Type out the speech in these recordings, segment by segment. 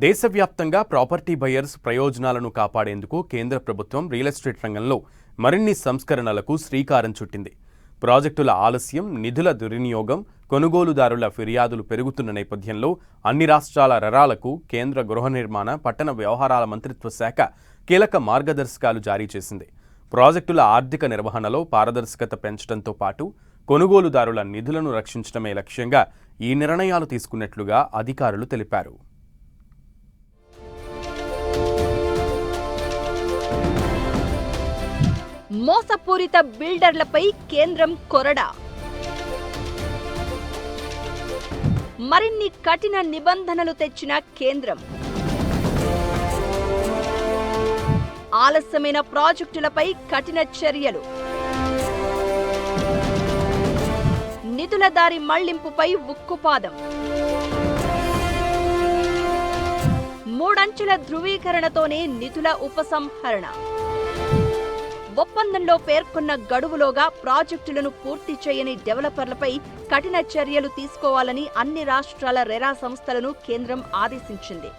దేశవ్యాప్తంగా property buyers ప్రయోజనాలను కాపాడేందుకు కేంద్ర ప్రభుత్వం రియల్ ఎస్టేట్ రంగంలో మరిన్ని సంస్కరణలకు శ్రీకారం చుట్టింది. ప్రాజెక్టుల ఆలస్యం, నిధుల దుర్వినియోగం, కొనుగోలుదారుల ఫిర్యాదులు పెరుగుతున్న నేపథ్యంలో అన్ని రాష్ట్రాల రెరాలకు కేంద్ర గృహ నిర్మాణ, పట్టణ వ్యవహారాల మంత్రిత్వ శాఖ కీలక మార్గదర్శకాలు జారీ చేసింది. ప్రాజెక్టుల ఆర్థిక నిర్వహణలో పారదర్శకత పెంచడంతో పాటు కొనుగోలుదారుల నిధులను రక్షించడమే లక్ష్యంగా ఈ నిర్ణయాలు తీసుకున్నట్లుగా అధికారులు తెలిపారు. మోసపూరిత బిల్డర్లపై కేంద్రం కొరడా. మరిన్ని కఠిన నిబంధనలు తెచ్చిన కేంద్రం. ఆలస్యమైన ప్రాజెక్టులపై కఠిన చర్యలు. నిధుల దారి మళ్లింపుపై ఉక్కుపాదం. మూడంచెల ధృవీకరణతోనే నిధుల ఉపసంహరణ. ఒప్పందంలో పేర్కొన్న గడువులోగా ప్రాజెక్టులను పూర్తి చేయని డెవలపర్లపై కఠిన చర్యలు తీసుకోవాలని అన్ని రాష్ట్రాల రెరా సంస్థలను కేంద్రం ఆదేశించింది.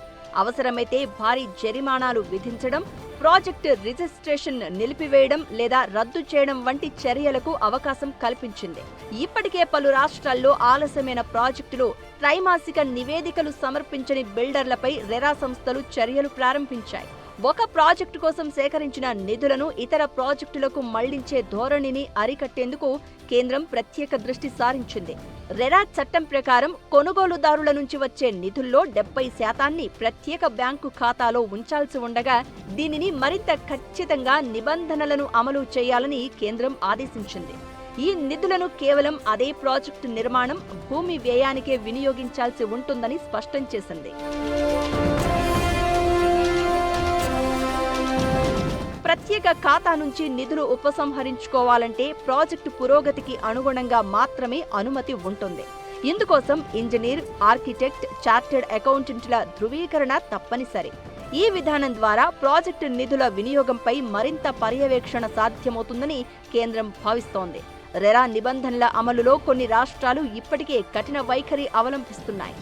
అవసరమైతే భారీ జరిమానాలు విధించడం, ప్రాజెక్టు రిజిస్ట్రేషన్ నిలిపివేయడం లేదా రద్దు చేయడం వంటి చర్యలకు అవకాశం కల్పించింది. ఇప్పటికే పలు రాష్ట్రాల్లో ఆలస్యమైన ప్రాజెక్టులు, త్రైమాసిక నివేదికలు సమర్పించని బిల్డర్లపై రెరా సంస్థలు చర్యలు ప్రారంభించాయి. ఒక ప్రాజెక్టు కోసం సేకరించిన నిధులను ఇతర ప్రాజెక్టులకు మళ్లించే ధోరణిని అరికట్టేందుకు కేంద్రం ప్రత్యేక దృష్టి సారించింది. రెరా చట్టం ప్రకారం కొనుగోలుదారుల నుంచి వచ్చే నిధుల్లో 70% ప్రత్యేక బ్యాంకు ఖాతాలో ఉంచాల్సి ఉండగా దీనిని మరింత ఖచ్చితంగా నిబంధనలను అమలు చేయాలని కేంద్రం ఆదేశించింది. ఈ నిధులను కేవలం అదే ప్రాజెక్టు నిర్మాణం, భూమి వ్యయానికే వినియోగించాల్సి ఉంటుందని స్పష్టం చేసింది. ప్రత్యేక ఖాతా నుంచి నిధులు ఉపసంహరించుకోవాలంటే ప్రాజెక్టు పురోగతికి అనుగుణంగా మాత్రమే అనుమతి ఉంటుంది. ఇందుకోసం ఇంజనీర్, ఆర్కిటెక్ట్, చార్టెడ్ అకౌంటెంట్ల ధృవీకరణ తప్పనిసరి. ఈ విధానం ద్వారా ప్రాజెక్టు నిధుల వినియోగంపై మరింత పర్యవేక్షణ సాధ్యమవుతుందని కేంద్రం భావిస్తోంది. రెరా నిబంధనల అమలులో కొన్ని రాష్ట్రాలు ఇప్పటికే కఠిన వైఖరి అవలంబిస్తున్నాయి.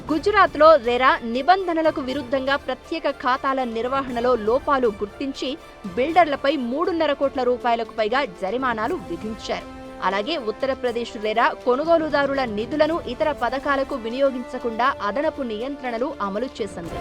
గుజరాత్లో రెరా నిబంధనలకు విరుద్ధంగా ప్రత్యేక ఖాతాల నిర్వహణలో లోపాలు గుర్తించి బిల్డర్లపై 3.5 కోట్ల రూపాయలకు పైగా జరిమానాలు విధించారు. అలాగే ఉత్తరప్రదేశ్ రెరా కొనుగోలుదారుల నిధులను ఇతర పథకాలకు వినియోగించకుండా అదనపు నియంత్రణలు అమలు చేసింది.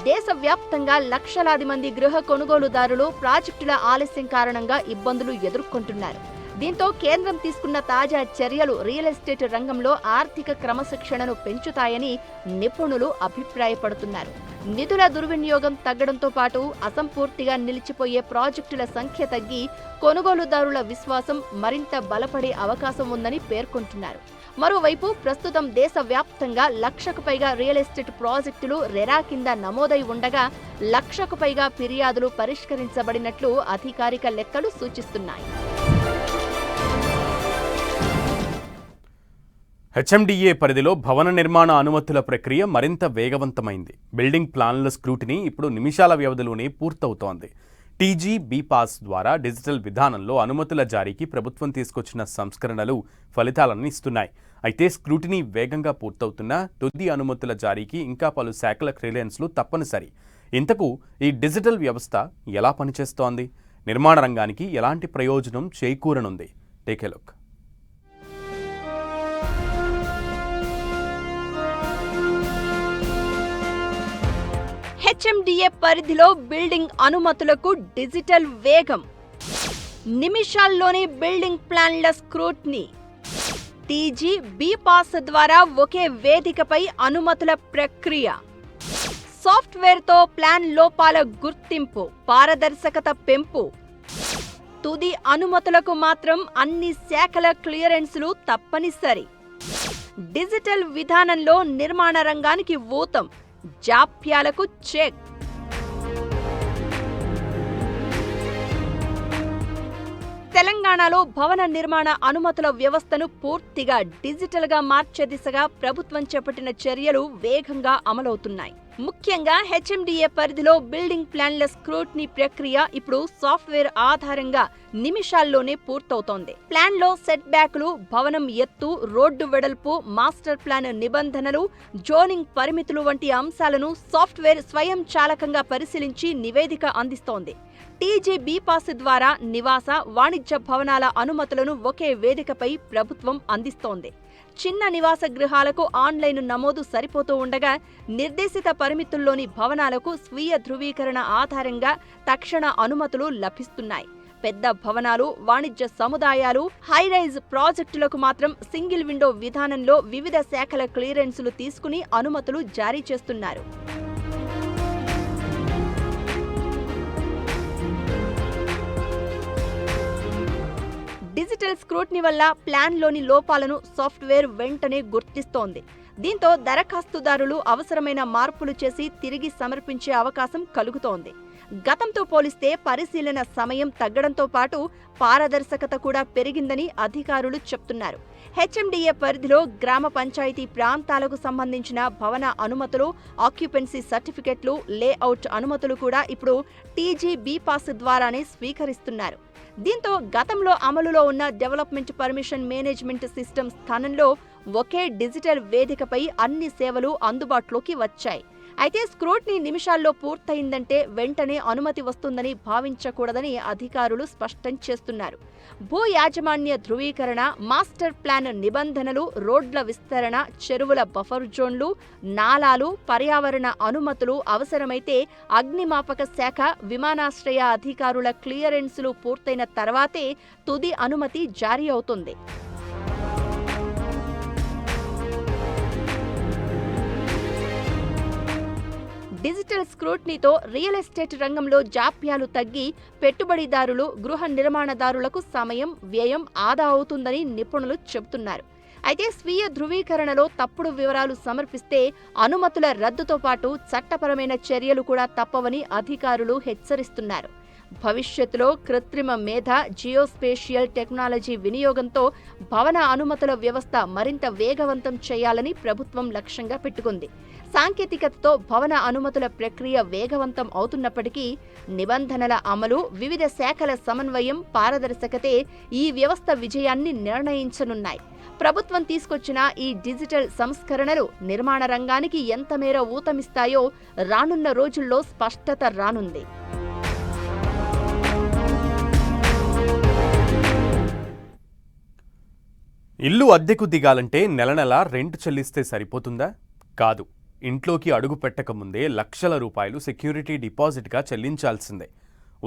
దేశవ్యాప్తంగా లక్షలాది మంది గృహ కొనుగోలుదారులు ప్రాజెక్టుల ఆలస్యం కారణంగా ఇబ్బందులు ఎదుర్కొంటున్నారు. దీంతో కేంద్రం తీసుకున్న తాజా చర్యలు రియల్ ఎస్టేట్ రంగంలో ఆర్థిక క్రమశిక్షణను పెంచుతాయని నిపుణులు అభిప్రాయపడుతున్నారు. నిధుల దుర్వినియోగం తగ్గడంతో పాటు అసంపూర్తిగా నిలిచిపోయే ప్రాజెక్టుల సంఖ్య తగ్గి కొనుగోలుదారుల విశ్వాసం మరింత బలపడే అవకాశం ఉందని పేర్కొంటున్నారు. మరోవైపు ప్రస్తుతం దేశవ్యాప్తంగా 1,00,000కు పైగా రియల్ ఎస్టేట్ ప్రాజెక్టులు రెరా కింద నమోదై ఉండగా 1,00,000కు పైగా ఫిర్యాదులు పరిష్కరించబడినట్లు అధికారిక లెక్కలు సూచిస్తున్నాయి. హెచ్ఎండిఏ పరిధిలో భవన నిర్మాణ అనుమతుల ప్రక్రియ మరింత వేగవంతమైంది. బిల్డింగ్ ప్లాన్ల స్క్రూటినీ ఇప్పుడు నిమిషాల వ్యవధిలోనే పూర్తవుతోంది. టీజీ బీపాస్ ద్వారా డిజిటల్ విధానంలో అనుమతుల జారీకి ప్రభుత్వం తీసుకొచ్చిన సంస్కరణలు ఫలితాలను ఇస్తున్నాయి. అయితే స్క్రూటినీ వేగంగా పూర్తవుతున్న తుది అనుమతుల జారీకి ఇంకా పలు శాఖల క్లియరెన్స్లు తప్పనిసరి. ఇంతకు ఈ డిజిటల్ వ్యవస్థ ఎలా పనిచేస్తోంది? నిర్మాణ రంగానికి ఎలాంటి ప్రయోజనం చేకూరనుంది? Take a look. హెచ్ఎండిఏ పరిధిలో బిల్డింగ్ అనుమతులకు డిజిటల్ వేగం. నిమిషాల్లోనే బిల్డింగ్ ప్లాన్ల స్క్రూటినీ. టీజీ బీపాస్ ద్వారా ఒకే వేదికపై అనుమతుల ప్రక్రియ. సాఫ్ట్వేర్తో ప్లాన్ లోపాల గుర్తింపు, పారదర్శకత పెంపు. తుది అనుమతులకు మాత్రం అన్ని శాఖల క్లియరెన్స్లు తప్పనిసరి. డిజిటల్ విధానంలో నిర్మాణ రంగానికి ఊతం, జాప్యాలకు చెక్. తెలంగాణలో భవన నిర్మాణ అనుమతుల వ్యవస్థను పూర్తిగా డిజిటల్గా మార్చే దిశగా ప్రభుత్వం చేపట్టిన చర్యలు వేగంగా అమలవుతున్నాయి. ముఖ్యంగా హెచ్ఎండిఏ పరిధిలో బిల్డింగ్ ప్లాన్ల స్క్రూటినీ ప్రక్రియ ఇప్పుడు సాఫ్ట్వేర్ ఆధారంగా నిమిషాల్లోనే పూర్తవుతోంది. ప్లాన్లో సెట్ బ్యాక్లు, భవనం ఎత్తు, రోడ్డు వెడల్పు, మాస్టర్ ప్లాన్ నిబంధనలు, జోనింగ్ పరిమితులు వంటి అంశాలను సాఫ్ట్వేర్ స్వయం చాలకంగా పరిశీలించి నివేదిక అందిస్తోంది. టీజీబీ పాస్ ద్వారా నివాస, వాణిజ్య భవనాల అనుమతులను ఒకే వేదికపై ప్రభుత్వం అందిస్తోంది. చిన్న నివాస గృహాలకు ఆన్లైన్ నమోదు సరిపోతూ ఉండగా, నిర్దేశిత పరిమితుల్లోని భవనాలకు స్వీయ ధృవీకరణ ఆధారంగా తక్షణ అనుమతులు లభిస్తున్నాయి. పెద్ద భవనాలు, వాణిజ్య సముదాయాలు, హైరైజ్ ప్రాజెక్టులకు మాత్రం సింగిల్ విండో విధానంలో వివిధ శాఖల క్లియరెన్సులు తీసుకుని అనుమతులు జారీ చేస్తున్నారు. డిజిటల్ స్క్రూటినీ వల్ల ప్లాన్లోని లోపాలను సాఫ్ట్వేర్ వెంటనే గుర్తిస్తోంది. దీంతో దరఖాస్తుదారులు అవసరమైన మార్పులు చేసి తిరిగి సమర్పించే అవకాశం కలుగుతోంది. గతంతో పోలిస్తే పరిశీలన సమయం తగ్గడంతో పాటు పారదర్శకత కూడా పెరిగిందని అధికారులు చెప్తున్నారు. హెచ్ఎండిఏ పరిధిలో గ్రామ పంచాయతీ ప్రాంతాలకు సంబంధించిన భవన అనుమతులు, ఆక్యుపెన్సీ సర్టిఫికెట్లు, లేఅవుట్ అనుమతులు కూడా ఇప్పుడు టీజీబీ పాస్ ద్వారానే స్వీకరిస్తున్నారు. దీంతో గతంలో అమలులో ఉన్న డెవలప్మెంట్ పర్మిషన్ మేనేజ్మెంట్ సిస్టమ్ స్థానంలో ఒకే డిజిటల్ వేదికపై అన్ని సేవలు అందుబాటులోకి వచ్చాయి. అయితే స్క్రూటినీ నిమిషాల్లో పూర్తయిందంటే వెంటనే అనుమతి వస్తుందని భావించకూడదని అధికారులు స్పష్టం చేస్తున్నారు. భూ యాజమాన్య ధృవీకరణ, మాస్టర్ ప్లాన్ నిబంధనలు, రోడ్ల విస్తరణ, చెరువుల బఫర్ జోన్లు, నాలాలు, పర్యావరణ అనుమతులు, అవసరమైతే అగ్నిమాపక శాఖ, విమానాశ్రయ అధికారుల క్లియరెన్సులు పూర్తయిన తర్వాతే తుది అనుమతి జారీ అవుతుంది. డిజిటల్ స్క్రూటినీతో రియల్ ఎస్టేట్ రంగంలో జాప్యాలు తగ్గి పెట్టుబడిదారులు, గృహ నిర్మాణదారులకు సమయం, వ్యయం ఆదా అవుతుందని నిపుణులు చెబుతున్నారు. అయితే స్వీయ ధృవీకరణలో తప్పుడు వివరాలు సమర్పిస్తే అనుమతుల రద్దుతో పాటు చట్టపరమైన చర్యలు కూడా తప్పవని అధికారులు హెచ్చరిస్తున్నారు. భవిష్యత్తులో కృత్రిమ మేధ, జియోస్పేషియల్ టెక్నాలజీ వినియోగంతో భవన అనుమతుల వ్యవస్థ మరింత వేగవంతం చేయాలని ప్రభుత్వం లక్ష్యంగా పెట్టుకుంది. సాంకేతికతతో భవన అనుమతుల ప్రక్రియ వేగవంతం అవుతున్నప్పటికీ నిబంధనల అమలు, వివిధ శాఖల సమన్వయం, పారదర్శకతే ఈ వ్యవస్థ విజయాన్ని నిర్ణయించనున్నాయి. ప్రభుత్వం తీసుకొచ్చిన ఈ డిజిటల్ సంస్కరణలు నిర్మాణ రంగానికి ఎంతమేర ఊతమిస్తాయో రానున్న రోజుల్లో స్పష్టత రానుంది. ఇల్లు అద్దెకు దిగాలంటే నెల నెల రెంట్ చెల్లిస్తే సరిపోతుందా? కాదు. ఇంట్లోకి అడుగు పెట్టకముందే లక్షల రూపాయలు సెక్యూరిటీ డిపాజిట్గా చెల్లించాల్సిందే.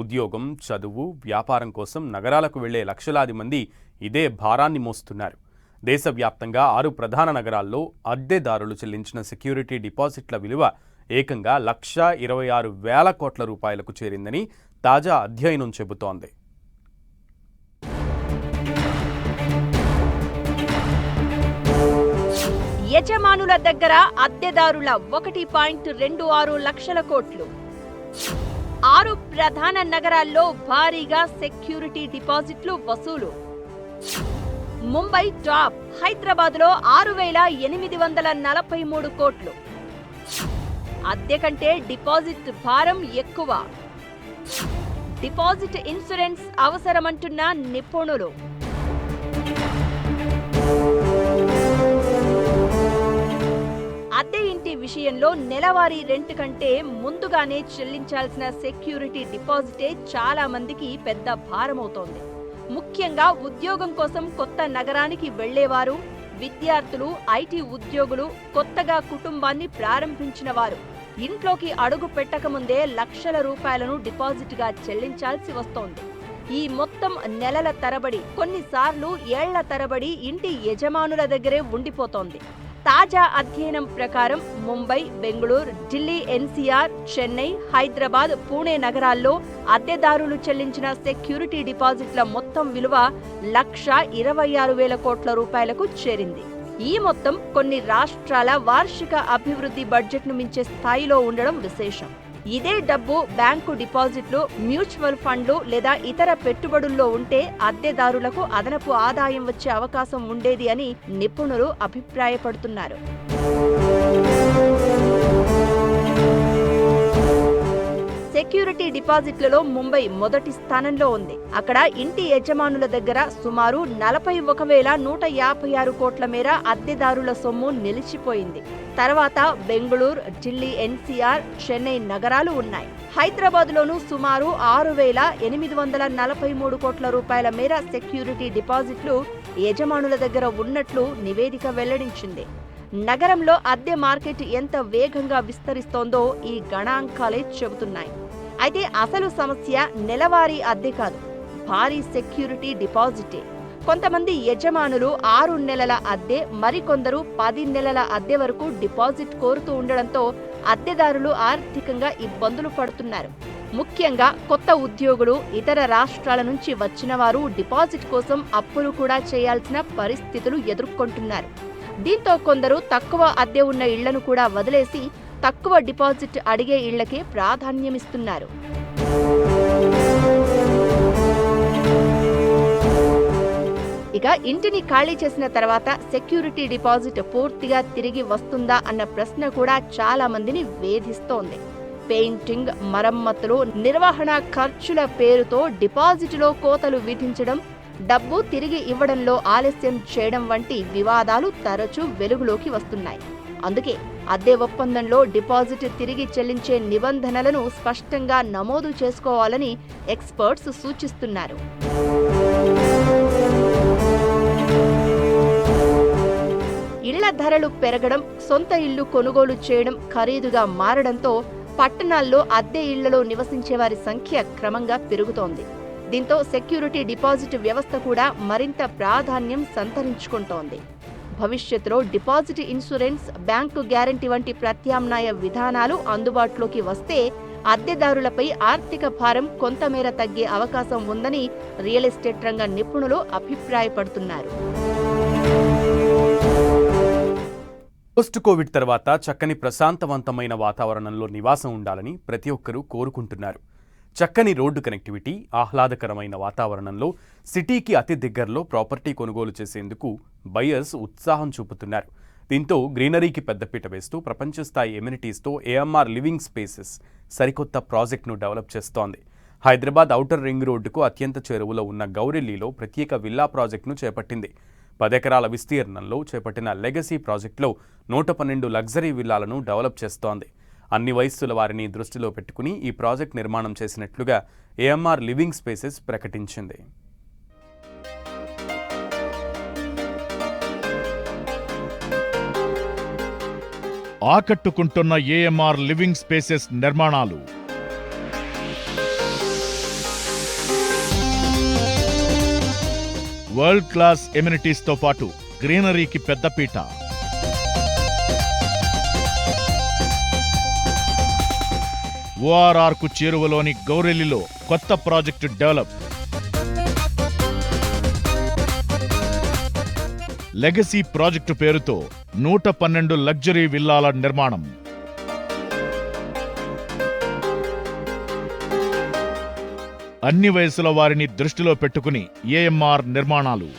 ఉద్యోగం, చదువు, వ్యాపారం కోసం నగరాలకు వెళ్లే లక్షలాది మంది ఇదే భారాన్ని మోస్తున్నారు. దేశవ్యాప్తంగా 6 ప్రధాన నగరాల్లో అద్దెదారులు చెల్లించిన సెక్యూరిటీ డిపాజిట్ల విలువ ఏకంగా 1,26,000 కోట్ల రూపాయలకు చేరిందని తాజా అధ్యయనం చెబుతోంది. యజమానుల దగ్గర అద్దెదారుల 1.26 లక్షల కోట్లు. 6 ప్రధాన నగరాల్లో భారీగా సెక్యూరిటీ డిపాజిట్లు వసూలు. ముంబై టాప్, హైదరాబాద్లో 6,843 కోట్లు. అద్దె కంటే డిపాజిట్ భారం ఎక్కువ. డిపాజిట్ ఇన్సూరెన్స్ అవసరమంటున్న నిపుణులు. అద్దె ఇంటి విషయంలో నెలవారీ రెంట్ కంటే ముందుగానే చెల్లించాల్సిన సెక్యూరిటీ డిపాజిటే చాలా మందికి పెద్ద భారమవుతోంది. ముఖ్యంగా ఉద్యోగం కోసం కొత్త నగరానికి వెళ్లేవారు, విద్యార్థులు, ఐటీ ఉద్యోగులు, కొత్తగా కుటుంబాన్ని ప్రారంభించిన వారు ఇంట్లోకి అడుగు పెట్టకముందే లక్షల రూపాయలను డిపాజిట్గా చెల్లించాల్సి వస్తోంది. ఈ మొత్తం నెలల తరబడి, కొన్నిసార్లు ఏళ్ల తరబడి ఇంటి యజమానుల దగ్గరే ఉండిపోతోంది. తాజా అధ్యయనం ప్రకారం ముంబై, బెంగళూరు, ఢిల్లీ ఎన్సీఆర్, చెన్నై, హైదరాబాద్, పూణే నగరాల్లో అద్దెదారులు చెల్లించిన సెక్యూరిటీ డిపాజిట్ల మొత్తం విలువ 1,26,000 కోట్ల రూపాయలకు చేరింది. ఈ మొత్తం కొన్ని రాష్ట్రాల వార్షిక అభివృద్ధి బడ్జెట్ను మించే స్థాయిలో ఉండడం విశేషం. ఇదే డబ్బు బ్యాంకు డిపాజిట్లు, మ్యూచువల్ ఫండ్లు లేదా ఇతర పెట్టుబడుల్లో ఉంటే అద్దెదారులకు అదనపు ఆదాయం వచ్చే అవకాశం ఉండేది అని నిపుణులు అభిప్రాయపడుతున్నారు. సెక్యూరిటీ డిపాజిట్లలో ముంబై మొదటి స్థానంలో ఉంది. అక్కడ ఇంటి యజమానుల దగ్గర సుమారు 41,156 కోట్ల మేర అద్దెదారుల సొమ్ము నిలిచిపోయింది. తర్వాత బెంగళూరు, ఢిల్లీ ఎన్సీఆర్, చెన్నై నగరాలు ఉన్నాయి. హైదరాబాద్లోనూ సుమారు 6,843 కోట్ల రూపాయల మేర సెక్యూరిటీ డిపాజిట్లు యజమానుల దగ్గర ఉన్నట్లు నివేదిక వెల్లడించింది. నగరంలో అద్దె మార్కెట్ ఎంత వేగంగా విస్తరిస్తోందో ఈ గణాంకాలే చెబుతున్నాయి. అయితే అసలు సమస్య నెలవారీ అద్దె కాదు, భారీ సెక్యూరిటీ డిపాజిటే. కొంతమంది యజమానులు 6 నెలల అద్దె, మరికొందరు 10 నెలల అద్దె వరకు డిపాజిట్ కోరుతూ ఉండడంతో అద్దెదారులు ఆర్థికంగా ఇబ్బందులు పడుతున్నారు. ముఖ్యంగా కొత్త ఉద్యోగులు, ఇతర రాష్ట్రాల నుంచి వచ్చిన వారు డిపాజిట్ కోసం అప్పులు కూడా చేయాల్సిన పరిస్థితులు ఎదుర్కొంటున్నారు. దీంతో కొందరు తక్కువ అద్దె ఉన్న ఇళ్లను కూడా వదిలేసి తక్కువ డిపాజిట్ అడిగే ఇళ్లకే ప్రాధాన్యమిస్తున్నారు. ఇక ఇంటిని ఖాళీ చేసిన తర్వాత సెక్యూరిటీ డిపాజిట్ పూర్తిగా తిరిగి వస్తుందా అన్న ప్రశ్న కూడా చాలా మందిని వేధిస్తోంది. పెయింటింగ్, మరమ్మతులు, నిర్వహణ ఖర్చుల పేరుతో డిపాజిట్లో కోతలు విధించడం, డబ్బు తిరిగి ఇవ్వడంలో ఆలస్యం చేయడం వంటి వివాదాలు తరచూ వెలుగులోకి వస్తున్నాయి. అందుకే అద్దె ఒప్పందంలో డిపాజిట్ తిరిగి చెల్లించే నిబంధనలను స్పష్టంగా నమోదు చేసుకోవాలని ఎక్స్పర్ట్స్ సూచిస్తున్నారు. ఇళ్ల ధరలు పెరగడం, సొంత ఇల్లు కొనుగోలు చేయడం ఖరీదుగా మారడంతో పట్టణాల్లో అద్దె ఇళ్లలో నివసించే వారి సంఖ్య క్రమంగా పెరుగుతోంది. దీంతో సెక్యూరిటీ డిపాజిట్ వ్యవస్థ కూడా మరింత ప్రాధాన్యం సంతరించుకుంటోంది. భవిష్యత్తులో డిపాజిట్ ఇన్సూరెన్స్, బ్యాంకు గ్యారంటీ వంటి ప్రత్యామ్నాయ విధానాలు అందుబాటులోకి వస్తే అద్దెదారులపై ఆర్థిక భారం కొంతమేర తగ్గే అవకాశం ఉందని రియల్ ఎస్టేట్ రంగ నిపుణులు అభిప్రాయపడుతున్నారు. పోస్ట్ కోవిడ్ తర్వాత చక్కని ప్రశాంతవంతమైన వాతావరణంలో నివాసం ఉండాలని ప్రతి ఒక్కరూ కోరుకుంటున్నారు. చక్కని రోడ్డు కనెక్టివిటీ, ఆహ్లాదకరమైన వాతావరణంలో సిటీకి అతి దగ్గరలో ప్రాపర్టీ కొనుగోలు చేసేందుకు బయర్స్ ఉత్సాహం చూపుతున్నారు. దీంతో గ్రీనరీకి పెద్దపీట వేస్తూ ప్రపంచ స్థాయి ఎమ్యూనిటీస్తో ఏఎంఆర్ లివింగ్ స్పేసెస్ సరికొత్త ప్రాజెక్టును డెవలప్ చేస్తోంది. హైదరాబాద్ ఔటర్ రింగ్ రోడ్డుకు అత్యంత చేరువలో ఉన్న గౌరెల్లిలో ప్రత్యేక విల్లా ప్రాజెక్టును చేపట్టింది. 10 ఎకరాల విస్తీర్ణంలో చేపట్టిన లెగసీ ప్రాజెక్టులో 112 లగ్జరీ విల్లాలను డెవలప్ చేస్తోంది. అన్ని వయస్సుల వారిని దృష్టిలో పెట్టుకుని ఈ ప్రాజెక్ట్ నిర్మాణం చేసినట్లుగా ఏఎంఆర్ లివింగ్ స్పేసెస్ ప్రకటించింది. ఆకట్టుకుంటున్న ఏఎంఆర్ లివింగ్ స్పేసెస్ నిర్మాణాలు వరల్డ్ క్లాస్ ఎమ్యూనిటీస్తో పాటు గ్రీనరీకి పెద్దపీట. ఓఆర్ఆర్కు చేరువలోని గౌరెల్లిలో కొత్త ప్రాజెక్టు డెవలప్. లెగసీ ప్రాజెక్టు పేరుతో 112 లగ్జరీ విల్లాల నిర్మాణం. అన్ని వయసుల వారిని దృష్టిలో పెట్టుకుని ఏఎంఆర్ నిర్మాణాలు.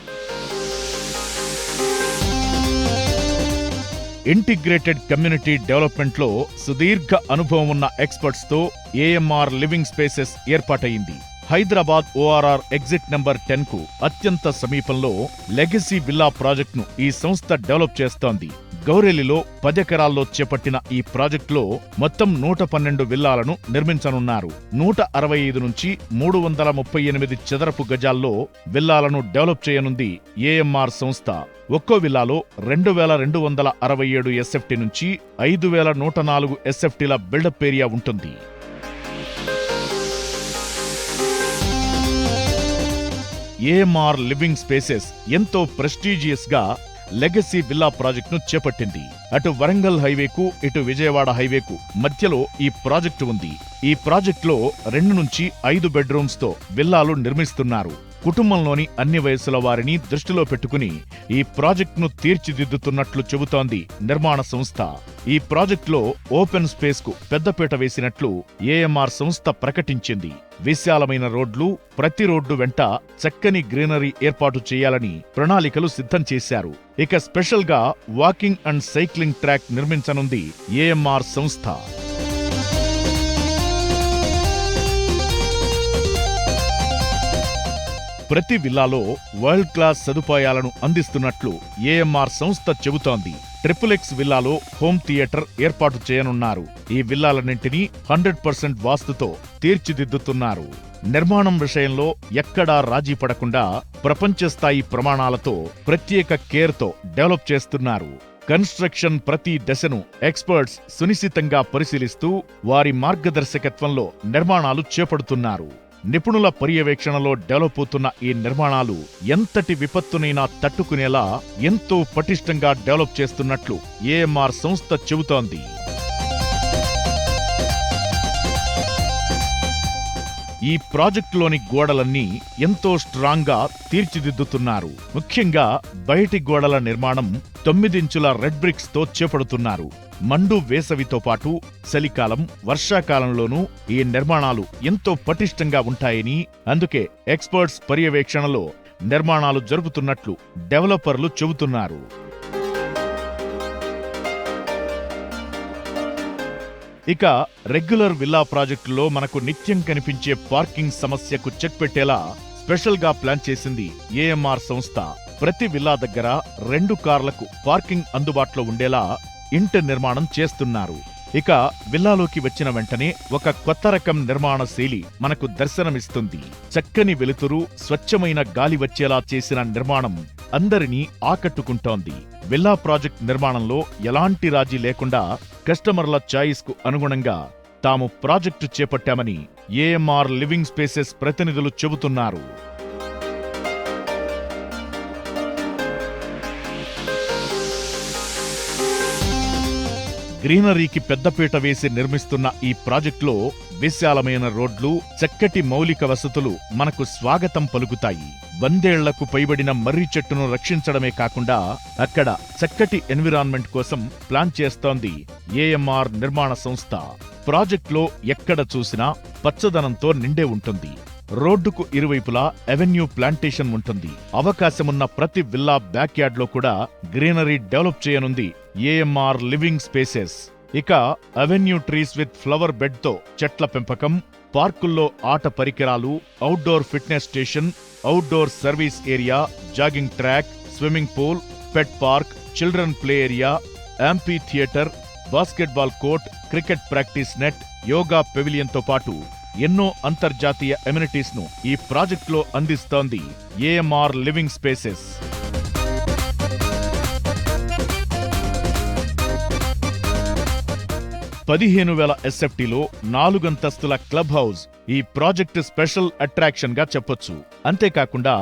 ఇంటిగ్రేటెడ్ కమ్యూనిటీ డెవలప్మెంట్లో సుదీర్ఘ అనుభవం ఉన్న ఎక్స్పర్ట్స్తో ఏఎంఆర్ లివింగ్ స్పేసెస్ ఏర్పాటయింది. హైదరాబాద్ ఓఆర్ఆర్ ఎగ్జిట్ నంబర్ 10కు అత్యంత సమీపంలో లెగసీ విల్లా ప్రాజెక్టును ఈ సంస్థ డెవలప్ చేస్తోంది. గౌరెల్లిలో 10 ఎకరాల్లో చేపట్టిన ఈ ప్రాజెక్టులో మొత్తం 112 విల్లాలను నిర్మించనున్నారు. 165 నుంచి 338 చదరపు గజాల్లో విల్లాలను డెవలప్ చేయనుంది ఏఎంఆర్ సంస్థ. ఒక్కో విల్లాలో 2267 ఎస్ఎఫ్టీ నుంచి 5104 ఎస్ఎఫ్టీల బిల్డప్ ఏరియా ఉంటుంది. ఏఎంఆర్ లివింగ్ స్పేసెస్ ఎంతో ప్రెస్టీజియస్ గా లెగసీ విల్లా ప్రాజెక్టును చేపట్టింది. అటు వరంగల్ హైవేకు, ఇటు విజయవాడ హైవేకు మధ్యలో ఈ ప్రాజెక్టు ఉంది. ఈ ప్రాజెక్టులో 2 నుంచి 5 బెడ్రూమ్స్ తో విల్లాలు నిర్మిస్తున్నారు. కుటుంబంలోని అన్ని వయసుల వారిని దృష్టిలో పెట్టుకుని ఈ ప్రాజెక్టును తీర్చిదిద్దుతున్నట్లు చెబుతోంది నిర్మాణ సంస్థ. ఈ ప్రాజెక్టులో ఓపెన్ స్పేస్ కు పెద్దపీట వేసినట్లు ఏఎంఆర్ సంస్థ ప్రకటించింది. విశాలమైన రోడ్లు, ప్రతి రోడ్డు వెంట చక్కని గ్రీనరీ ఏర్పాటు చేయాలని ప్రణాళికలు సిద్ధం చేశారు. ఇక స్పెషల్ గా వాకింగ్ అండ్ సైక్లింగ్ ట్రాక్ నిర్మించనుంది ఏఎంఆర్ సంస్థ. ప్రతి విల్లాలో వరల్డ్ క్లాస్ సదుపాయాలను అందిస్తున్నట్లు ఏఎంఆర్ సంస్థ చెబుతోంది. ట్రిపుల్-ఎక్స్ విల్లాలో హోమ్ థియేటర్ ఏర్పాటు చేయనున్నారు. ఈ విల్లాలన్నింటినీ 100% వాస్తుతో తీర్చిదిద్దుతున్నారు. నిర్మాణం విషయంలో ఎక్కడా రాజీ పడకుండా ప్రపంచ స్థాయి ప్రమాణాలతో ప్రత్యేక కేర్తో డెవలప్ చేస్తున్నారు. కన్స్ట్రక్షన్ ప్రతి దశను ఎక్స్పర్ట్స్ సునిశితంగా పరిశీలిస్తూ వారి మార్గదర్శకత్వంలో నిర్మాణాలు చేపడుతున్నారు. నిపుణుల పర్యవేక్షణలో డెవలప్ అవుతున్న ఈ నిర్మాణాలు ఎంతటి విపత్తునైనా తట్టుకునేలా ఎంతో పటిష్టంగా డెవలప్ చేస్తున్నట్లు ఏఎంఆర్ సంస్థ చెబుతోంది. ఈ ప్రాజెక్టులోని గోడలన్నీ ఎంతో స్ట్రాంగ్ గా తీర్చిదిద్దుతున్నారు. ముఖ్యంగా బయటి గోడల నిర్మాణం 9 ఇంచుల రెడ్ బ్రిక్స్ తో చేపడుతున్నారు. మండు వేసవితో పాటు చలికాలం, వర్షాకాలంలోనూ ఈ నిర్మాణాలు ఎంతో పటిష్టంగా ఉంటాయని, అందుకే ఎక్స్పర్ట్స్ పర్యవేక్షణలో నిర్మాణాలు జరుపుతున్నట్లు డెవలపర్లు చెబుతున్నారు. ఇక రెగ్యులర్ విల్లా ప్రాజెక్టులో మనకు నిత్యం కనిపించే పార్కింగ్ సమస్యకు చెక్ పెట్టేలా స్పెషల్ గా ప్లాన్ చేసింది ఏఎంఆర్ సంస్థ. ప్రతి విల్లా దగ్గర 2 కార్లకు పార్కింగ్ అందుబాటులో ఉండేలా ఇంటి నిర్మాణం చేస్తున్నారు. ఇక విల్లాలోకి వచ్చిన వెంటనే ఒక కొత్త రకం నిర్మాణ శైలి మనకు దర్శనమిస్తుంది. చక్కని వెలుతురు, స్వచ్ఛమైన గాలి వచ్చేలా చేసిన నిర్మాణం అందరినీ ఆకట్టుకుంటోంది. విల్లా ప్రాజెక్ట్ నిర్మాణంలో ఎలాంటి రాజీ లేకుండా కస్టమర్ల చాయిస్ కు అనుగుణంగా తాము ప్రాజెక్టు చేపట్టామని ఏఎంఆర్ లివింగ్ స్పేసెస్ ప్రతినిధులు చెబుతున్నారు. గ్రీనరీకి పెద్దపీట వేసి నిర్మిస్తున్న ఈ ప్రాజెక్టులో విశాలమైన రోడ్లు, చక్కటి మౌలిక వసతులు మనకు స్వాగతం పలుకుతాయి. 100 ఏళ్లకు పైబడిన మర్రి చెట్టును రక్షించడమే కాకుండా అక్కడ చక్కటి ఎన్విరాన్మెంట్ కోసం ప్లాన్ చేస్తోంది ఏఎంఆర్ నిర్మాణ సంస్థ. ప్రాజెక్టులో ఎక్కడ చూసినా పచ్చదనంతో నిండే ఉంటుంది. రోడ్డుకు ఇరువైపులా అవెన్యూ ప్లాంటేషన్ ఉంటుంది. అవకాశమున్న ప్రతి విల్లా బ్యాక్యార్డ్ లో కూడా గ్రీనరీ డెవలప్ చేయనుంది ఏఎంఆర్ లివింగ్ స్పేసెస్. ఇక avenue trees with flower bed తో చెట్ల పెంపకం, పార్కుల్లో ఆట పరికరాలు, outdoor fitness station, outdoor service area, jogging track, swimming pool, pet park, children play area, amphitheatre, basketball court, cricket practice net, yoga pavilion తో పాటు ఎన్నో అంతర్జాతీయ ఎమ్యూనిటీస్ ను ఈ ప్రాజెక్టులో అందిస్తోంది ఏఎంఆర్ లివింగ్ స్పేసెస్. SFTలో 4 అంతస్తుల క్లబ్ హౌస్ ఈ ప్రాజెక్టు స్పెషల్ అట్రాక్షన్ గా చెప్పొచ్చు. అంతేకాకుండా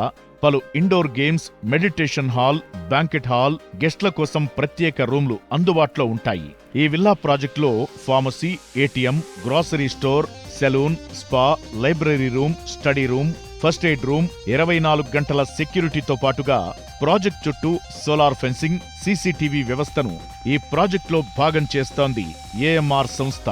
పలు indoor games, meditation hall, banquet hall, గెస్ట్ల కోసం ప్రత్యేక రూమ్లు అందుబాటులో ఉంటాయి. ఈ విల్లా ప్రాజెక్టులో pharmacy, ATM, grocery store, salon, spa, library room, study room, first aid room, 24 గంటల సెక్యూరిటీతో పాటుగా ప్రాజెక్ట్ చుట్టూ సోలార్ ఫెన్సింగ్, సీసీటీవీ వ్యవస్థను ఈ ప్రాజెక్టులో భాగం చేస్తోంది ఏఎంఆర్ సంస్థ.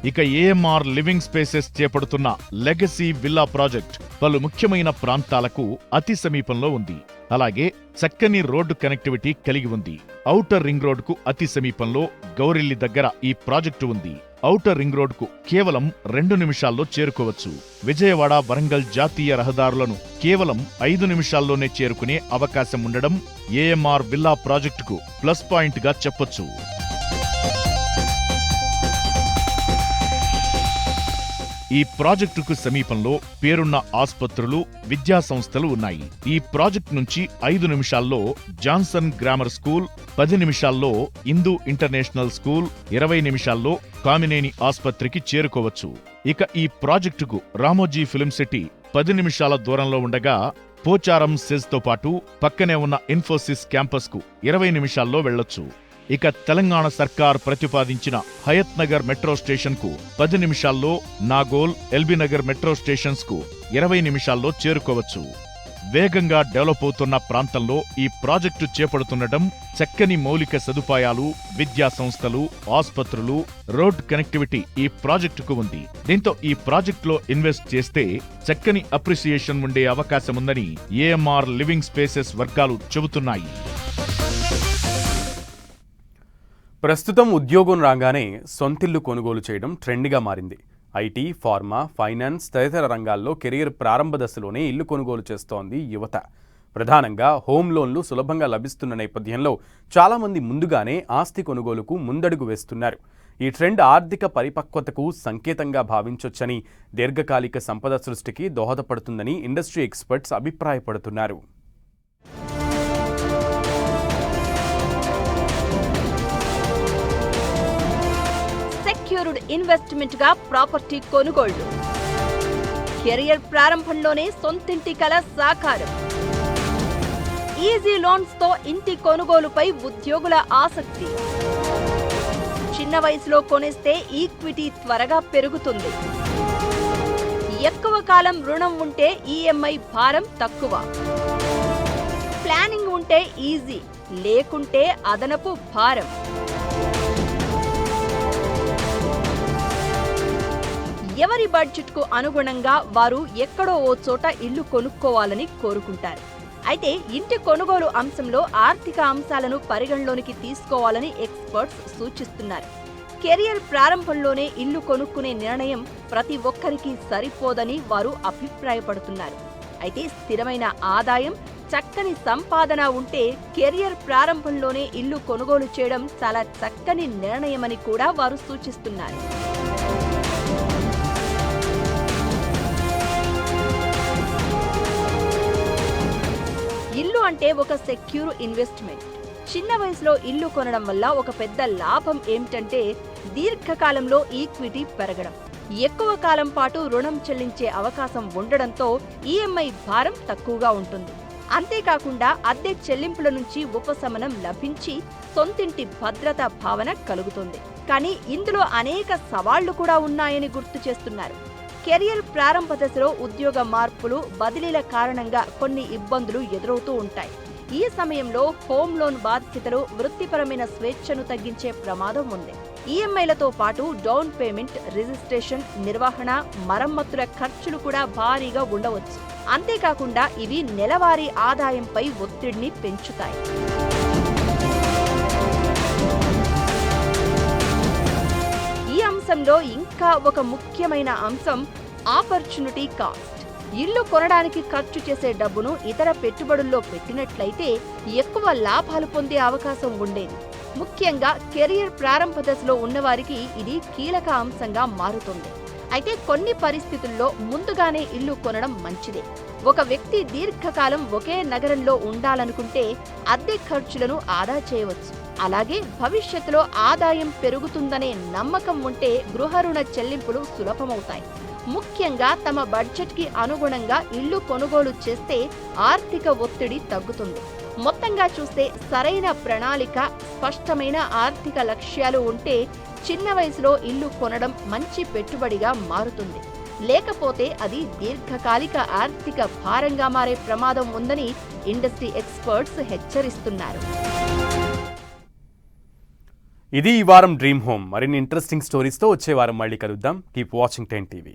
ఇక ఏఎంఆర్ లివింగ్ స్పేసెస్ చేపడుతున్న లెగసీ విల్లా ప్రాజెక్ట్ పలు ముఖ్యమైన ప్రాంతాలకు అతి సమీపంలో ఉంది. అలాగే చక్కని రోడ్డు కనెక్టివిటీ కలిగి ఉంది. ఔటర్ రింగ్ రోడ్డుకు అతి సమీపంలో గౌరెల్లి దగ్గర ఈ ప్రాజెక్టు ఉంది. ఔటర్ రింగ్ రోడ్డుకు కేవలం 2 నిమిషాల్లో చేరుకోవచ్చు. విజయవాడ, వరంగల్ జాతీయ రహదారులను కేవలం 5 నిమిషాల్లోనే చేరుకునే అవకాశం ఉండడం ఏఎంఆర్ విల్లా ప్రాజెక్టుకు ప్లస్ పాయింట్ గా చెప్పొచ్చు. ఈ ప్రాజెక్టుకు సమీపంలో పేరున్న ఆస్పత్రులు, విద్యా సంస్థలు ఉన్నాయి. ఈ ప్రాజెక్టు నుంచి 5 నిమిషాల్లో జాన్సన్ గ్రామర్ స్కూల్, 10 నిమిషాల్లో హిందూ ఇంటర్నేషనల్ స్కూల్, 20 నిమిషాల్లో కామినేని ఆస్పత్రికి చేరుకోవచ్చు. ఇక ఈ ప్రాజెక్టుకు రామోజీ ఫిల్మ్ సిటీ 10 నిమిషాల దూరంలో ఉండగా పోచారం సెజ్ తో పాటు పక్కనే ఉన్న ఇన్ఫోసిస్ క్యాంపస్ కు 20 నిమిషాల్లో వెళ్లొచ్చు. ఇక తెలంగాణ సర్కార్ ప్రతిపాదించిన హయత్ నగర్ మెట్రో స్టేషన్కు 10 నిమిషాల్లో, నాగోల్, ఎల్బీ నగర్ మెట్రో స్టేషన్స్కు 20 నిమిషాల్లో చేరుకోవచ్చు. వేగంగా డెవలప్ అవుతున్న ప్రాంతంలో ఈ ప్రాజెక్టు చేపడుతుండటం చక్కని మౌలిక సదుపాయాలు, విద్యా సంస్థలు, ఆస్పత్రులు, రోడ్ కనెక్టివిటీ ఈ ప్రాజెక్టుకు ఉంది. దీంతో ఈ ప్రాజెక్టులో ఇన్వెస్ట్ చేస్తే చక్కని అప్రిసియేషన్ ఉండే అవకాశముందని ఏఎంఆర్ లివింగ్ స్పేసెస్ వర్గాలు చెబుతున్నాయి. ప్రస్తుతం ఉద్యోగం రాగానే సొంతిల్లు కొనుగోలు చేయడం ట్రెండ్గా మారింది. ఐటీ, ఫార్మా, ఫైనాన్స్ తదితర రంగాల్లో కెరీర్ ప్రారంభ దశలోనే ఇల్లు కొనుగోలు చేస్తోంది యువత. ప్రధానంగా హోమ్ లోన్లు సులభంగా లభిస్తున్న నేపథ్యంలో చాలామంది ముందుగానే ఆస్తి కొనుగోలుకు ముందడుగు వేస్తున్నారు. ఈ ట్రెండ్ ఆర్థిక పరిపక్వతకు సంకేతంగా భావించొచ్చని, దీర్ఘకాలిక సంపద సృష్టికి దోహదపడుతుందని ఇండస్ట్రీ ఎక్స్పర్ట్స్ అభిప్రాయపడుతున్నారు. సెక్యూర్డ్ ఇన్వెస్ట్మెంట్ గా ప్రాపర్టీ కొనుగోళ్లు, కెరియర్ ప్రారంభంలోనే సొంతింటి కల సాకారం, ఈజీ లోన్స్ తో ఇంటి కొనుగోలుపై ఉద్యోగుల ఆసక్తి, చిన్న వయసులో కొనేస్తే ఈక్విటీ త్వరగా పెరుగుతుంది, ఎక్కువ కాలం రుణం ఉంటే ఈఎంఐ భారం తక్కువ, ప్లానింగ్ ఉంటే ఈజీ, లేకుంటే అదనపు భారం. ఎవరి బడ్జెట్కు అనుగుణంగా వారు ఎక్కడో ఓ చోట ఇల్లు కొనుక్కోవాలని కోరుకుంటారు. అయితే ఇంటి కొనుగోలు అంశంలో ఆర్థిక అంశాలను పరిగణలోనికి తీసుకోవాలని ఎక్స్పర్ట్స్ సూచిస్తున్నారు. కెరియర్ ప్రారంభంలోనే ఇల్లు కొనుక్కునే నిర్ణయం ప్రతి ఒక్కరికి సరిపోదని వారు అభిప్రాయపడుతున్నారు. అయితే స్థిరమైన ఆదాయం, చక్కని సంపాదన ఉంటే కెరియర్ ప్రారంభంలోనే ఇల్లు కొనుగోలు చేయడం చాలా చక్కని నిర్ణయమని కూడా వారు సూచిస్తున్నారు. ఇల్లు అంటే ఒక సెక్యూర్ ఇన్వెస్ట్మెంట్. చిన్న వయసులో ఇల్లు కొనడం వల్ల ఒక పెద్ద లాభం ఏమిటంటే దీర్ఘకాలంలో ఈక్విటీ పెరగడం, ఎక్కువ కాలం పాటు రుణం చెల్లించే అవకాశం ఉండడంతో ఈఎంఐ భారం తక్కువగా ఉంటుంది. అంతేకాకుండా అద్దె చెల్లింపుల నుంచి ఉపశమనం లభించి సొంతింటి భద్రతా భావన కలుగుతుంది. కానీ ఇందులో అనేక సవాళ్లు కూడా ఉన్నాయని గుర్తు చేస్తున్నారు. కెరియర్ ప్రారంభ దశలో ఉద్యోగ మార్పులు, బదిలీల కారణంగా కొన్ని ఇబ్బందులు ఎదురవుతూ ఉంటాయి. ఈ సమయంలో హోమ్ లోన్ బాధ్యతలు, వృత్తిపరమైన స్వేచ్ఛను తగ్గించే ప్రమాదం ఉంది. ఈఎంఐలతో పాటు డౌన్ పేమెంట్, రిజిస్ట్రేషన్, నిర్వహణ, మరమ్మతుల ఖర్చులు కూడా భారీగా ఉండవచ్చు. అంతేకాకుండా ఇవి నెలవారీ ఆదాయంపై ఒత్తిడిని పెంచుతాయి. ఈ అంశంలో ఇంకా ఒక ముఖ్యమైన అంశం ఆపర్చునిటీ కాస్ట్. ఇల్లు కొనడానికి ఖర్చు చేసే డబ్బును ఇతర పెట్టుబడుల్లో పెట్టినట్లయితే ఎక్కువ లాభాలు పొందే అవకాశం ఉండేది. ముఖ్యంగా కెరియర్ ప్రారంభ దశలో ఉన్నవారికి ఇది కీలక అంశంగా మారుతుంది. అయితే కొన్ని పరిస్థితుల్లో ముందుగానే ఇల్లు కొనడం మంచిదే. ఒక వ్యక్తి దీర్ఘకాలం ఒకే నగరంలో ఉండాలనుకుంటే అద్దె ఖర్చులను ఆదా చేయవచ్చు. అలాగే భవిష్యత్తులో ఆదాయం పెరుగుతుందనే నమ్మకం ఉంటే గృహ రుణ చెల్లింపులు సులభమవుతాయి. ముఖ్యంగా తమ బడ్జెట్కి అనుగుణంగా ఇల్లు కొనుగోలు చేస్తే ఆర్థిక ఒత్తిడి తగ్గుతుంది. మొత్తంగా చూస్తే సరైన ప్రణాళిక, స్పష్టమైన ఆర్థిక లక్ష్యాలు ఉంటే చిన్న వయసులో ఇల్లు కొనడం మంచి పెట్టుబడిగా మారుతుంది. లేకపోతే అది దీర్ఘకాలిక ఆర్థిక భారంగా మారే ప్రమాదం ఉందని ఇండస్ట్రీ ఎక్స్పర్ట్స్ హెచ్చరిస్తున్నారు. ఇది ఈ వారం డ్రీమ్ హోమ్. మరిన్ని ఇంట్రెస్టింగ్ స్టోరీస్తో వచ్చే వారం మళ్ళీ కలుద్దాం. Keep watching 10 TV.